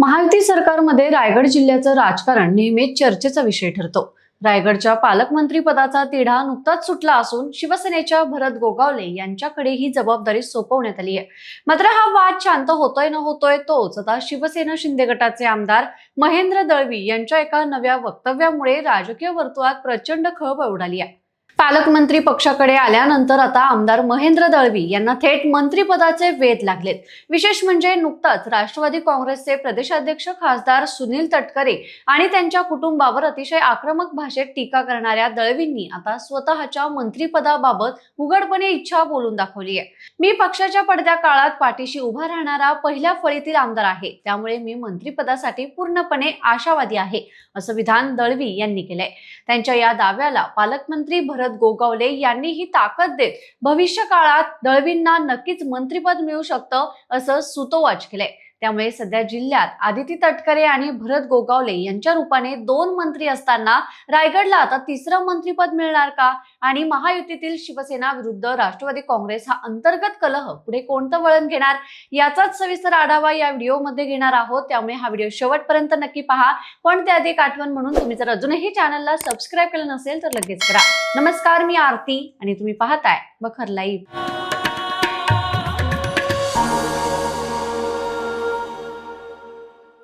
महायुती सरकारमध्ये रायगड जिल्ह्याचं राजकारण नेहमीच चर्चेचा विषय ठरतो। रायगडच्या पालकमंत्री पदाचा तिढा नुकताच सुटला असून शिवसेनेच्या भरत गोगावले यांच्याकडे ही जबाबदारी सोपवण्यात आली आहे। मात्र हा वाद शांत होतोय न होतोय तोच आता शिवसेना शिंदे गटाचे आमदार महेंद्र दळवी यांच्या एका नव्या वक्तव्यामुळे राजकीय वर्तुळात प्रचंड खळबळ उडाली आहे। पालकमंत्री पक्षाकडे आल्यानंतर आता आमदार महेंद्र दळवी यांना थेट मंत्रिपदाचे वेध लागलेत। विशेष म्हणजे नुकताच राष्ट्रवादी काँग्रेसचे प्रदेशाध्यक्ष खासदार सुनील तटकरे आणि त्यांच्या कुटुंबावर अतिशय आक्रमक भाषेत टीका करणाऱ्या दळवींनी आता स्वतःच्या मंत्रिपदाबाबत उघडपणे इच्छा बोलून दाखवली आहे। मी पक्षाच्या पडत्या काळात पाठीशी उभा राहणारा पहिल्या फळीतील आमदार आहे, त्यामुळे मी मंत्रिपदासाठी पूर्णपणे आशावादी आहे, असं विधान दळवी यांनी केलंय। त्यांच्या या दाव्याला पालकमंत्री भरत गोगावले यांनी ही ताकद देत भविष्य काळात दळवींना नक्कीच मंत्रिपद मिळू शकतं असं सुतोवाच केलंय। त्यामुळे सध्या जिल्ह्यात आदिती तटकरे आणि भरत गोगावले यांच्या रूपाने 2 मंत्री असताना रायगडला आता 3रं मंत्रिपद मिळणार का? आणि महायुतीतील शिवसेना विरुद्ध राष्ट्रवादी काँग्रेस हा अंतर्गत कलह पुढे कोणतं वळण घेणार याचाच सविस्तर आढावा या व्हिडिओमध्ये घेणार आहोत। त्यामुळे हा व्हिडिओ शेवटपर्यंत नक्की पहा। पण त्याआधी एक आठवण म्हणून तुम्ही जर अजूनही चॅनलला सबस्क्राइब केलं नसेल तर लगेच करा। नमस्कार, मी आरती आणि तुम्ही पाहताय बखर लाईव्ह।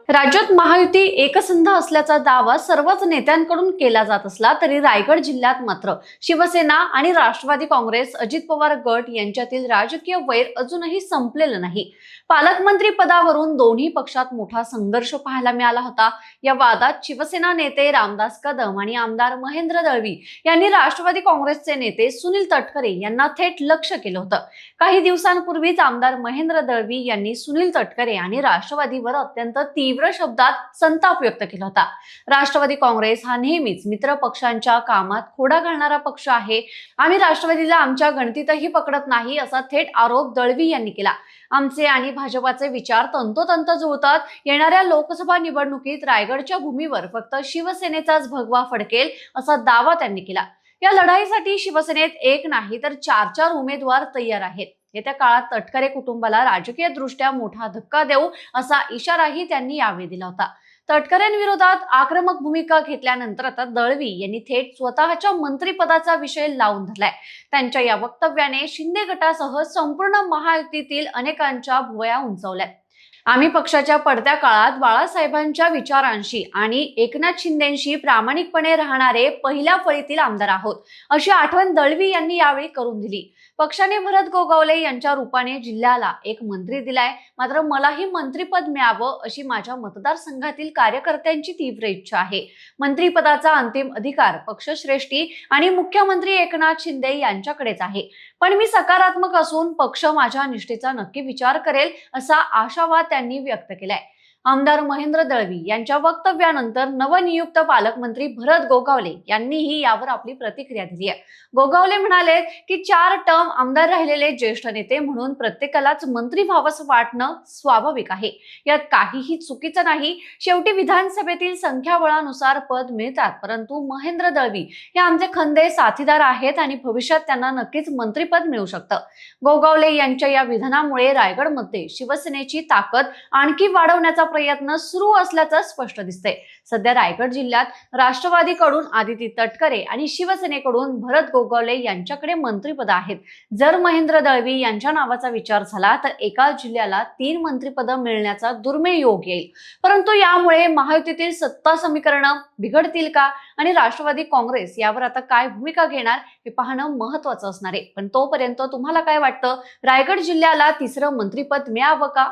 राज्यात महायुती एकसंध असल्याचा दावा सर्वच नेत्यांकडून केला जात असला तरी रायगड जिल्ह्यात मात्र शिवसेना आणि राष्ट्रवादी काँग्रेस अजित पवार गट यांच्यातील राजकीय वैर अजूनही संपलेलं नाही। पालकमंत्री पदावरून दोन्ही पक्षात मोठा संघर्ष पाहायला मिळाला होता। या वादात शिवसेना नेते रामदास कदम आणि आमदार महेंद्र दळवी यांनी राष्ट्रवादी काँग्रेसचे नेते सुनील तटकरे यांना थेट लक्ष्य केलं होतं। काही दिवसांपूर्वीच आमदार महेंद्र दळवी यांनी सुनील तटकरे आणि राष्ट्रवादीवर अत्यंत तीव्र शब्दात संताप व्यक्त केला होता। राष्ट्रवादी काँग्रेस हा नेहमीच मित्र पक्षांच्या कामात खोडा घालणारा पक्ष आहे। आम्ही राष्ट्रवादीला आमच्या गणतीतही पकडत नाही, असा थेट आरोप दळवी यांनी केला। आमचे आणि भाजपाचे विचार तंतोतंत जुळतात। येणाऱ्या लोकसभा निवडणुकीत रायगडच्या भूमीवर फक्त शिवसेनेचाच भगवा फडकेल, असा दावा त्यांनी केला। या लढाईसाठी शिवसेनेत एक नाही तर 4 उमेदवार तयार आहेत। येत्या काळात तटकरे कुटुंबाला राजकीय दृष्ट्या मोठा धक्का देऊ असा इशाराही त्यांनी यावेळी दिला होता। तटकरेंविरोधात आक्रमक भूमिका घेतल्यानंतर आता दळवी यांनी थेट स्वतःच्या मंत्रिपदाचा विषय लावून धरलाय। त्यांच्या या वक्तव्याने शिंदे गटासह संपूर्ण महायुतीतील अनेकांच्या भुवया उंचावल्यात। आम्ही पक्षाच्या पडत्या काळात बाळासाहेबांच्या विचारांशी आणि एकनाथ शिंदेंशी प्रामाणिकपणे राहणारे पहिल्या फळीतील आमदार आहोत, अशी आठवण दळवी यांनी यावेळी करून दिली। पक्षाने भरत गोगावले यांच्या रूपाने जिल्ह्याला एक मंत्री दिलाय, मात्र मलाही मंत्रिपद मिळावं अशी माझ्या मतदारसंघातील कार्यकर्त्यांची तीव्र इच्छा आहे। मंत्रिपदाचा अंतिम अधिकार पक्षश्रेष्ठी आणि मुख्यमंत्री एकनाथ शिंदे यांच्याकडेच आहे, पण मी सकारात्मक असून पक्ष माझ्या निष्ठेचा नक्की विचार करेल, असा आशावाद त्यांनी व्यक्त केलाय। आमदार महेंद्र दळवी यांच्या वक्तव्यानंतर नवनियुक्त पालकमंत्री भरत गोगावले यांनीही यावर आपली प्रतिक्रिया दिली आहे। गोगावले म्हणाले की 4 टर्म आमदार राहिलेले ज्येष्ठ नेते म्हणून प्रत्येकालाच मंत्री व्हावंसं वाटणं स्वाभाविक आहे, यात काहीही चुकीचं नाही। शेवटी विधानसभेतील संख्याबळानुसार पद मिळतात, परंतु महेंद्र दळवी हे आमचे खंदे साथीदार आहेत आणि भविष्यात त्यांना नक्कीच मंत्रिपद मिळू शकतं। गोगावले यांच्या या विधानामुळे रायगडमध्ये शिवसेनेची ताकद आणखी वाढवण्याचा प्रयत्न सुरू असल्याचं स्पष्ट दिसतंय। सध्या रायगड जिल्ह्यात राष्ट्रवादीकडून आदिती तटकरे आणि शिवसेनेकडून भरत गोगावले यांच्याकडे मंत्रिपद आहेत। जर महेंद्र दळवी यांच्या नावाचा विचार झाला तर एका जिल्ह्याला 3 मंत्रिपद मिळण्याचा दुर्मिळ योग येईल। परंतु यामुळे महायुतीतील सत्ता समीकरणं बिघडतील का आणि राष्ट्रवादी काँग्रेस यावर आता काय भूमिका घेणार हे पाहणं महत्त्वाचं असणार आहे। पण तोपर्यंत तुम्हाला काय वाटतं, रायगड जिल्ह्याला 3रं मंत्रिपद मिळावं का?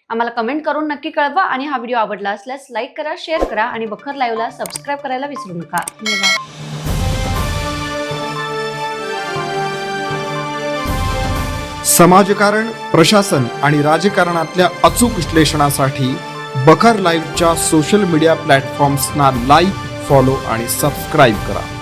आम्हाला कमेंट करून नक्की कळवा। आणि हा व्हिडिओ आवडला असल्यास लाईक करा, शेअर करा आणि बखर लाईव्हला सबस्क्राइब करायला विसरू नका। धन्यवाद। समाजकारण, प्रशासन आणि राजकारणातल्या अचूक विश्लेषणासाठी बखर लाईव्हच्या सोशल मीडिया प्लॅटफॉर्म्सना लाईक, फॉलो आणि सबस्क्राईब करा।